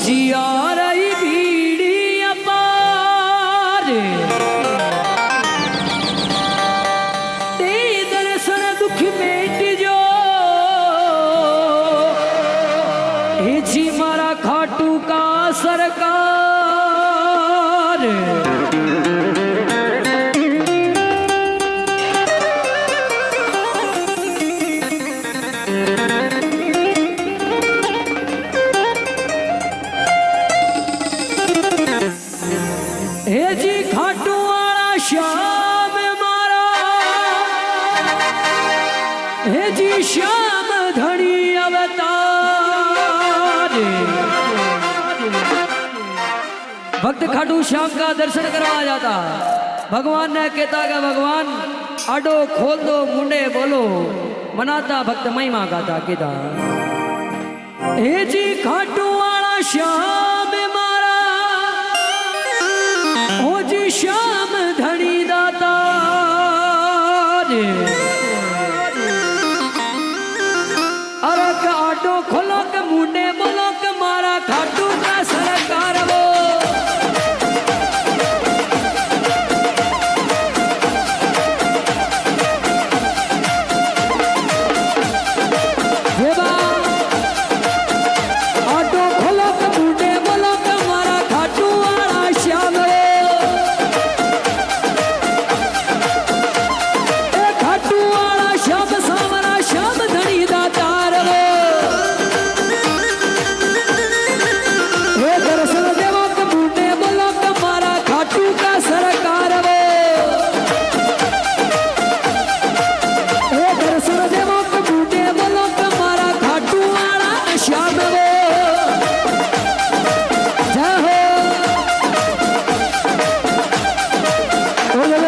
जिया रही भीड़ी अपार ते दर्शन दुख मेट जो हे जी मारा खाटू का सरकार हे जी खाटू वाला श्याम मारा हे जी श्याम धनी अवतार भक्त खाटू श्याम का दर्शन करवा जाता भगवान ने कहता कि भगवान आडो खोल दो मुंडे बोलो मनाता भक्त महिमा गाता कहता हे जी खाटू वाला श्याम मारा हो जी श्याम धनी दाता अरे आटो खोलो के मुंडे बोलो के मारा खाटू का सरकार वो आटो खोलो के मुंडे बोलो के मारा खाटू वाला श्याम खाटू वाला श्याम सावरा श्याम धनी दातार वो दर्शन देवो के मुंडे बोलो के मारा खाटू का सरकार वो दर्शन देवो के मुंडे बोलो के मारा खाटू वाला श्याम वो जय हो बोलो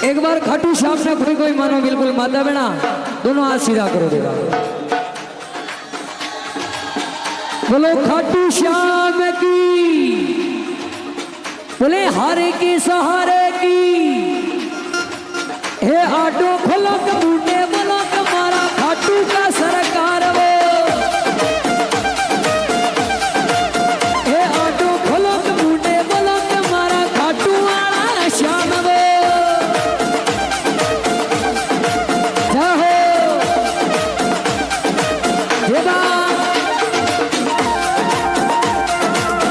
एक बार खाटू श्याम ने कोई कोई मानो बिल्कुल माता बेना दोनों हाथ सीधा करो देगा बोलो खाटू श्याम की बोले हारे की सहारे की हे आटो खोलो के बूटे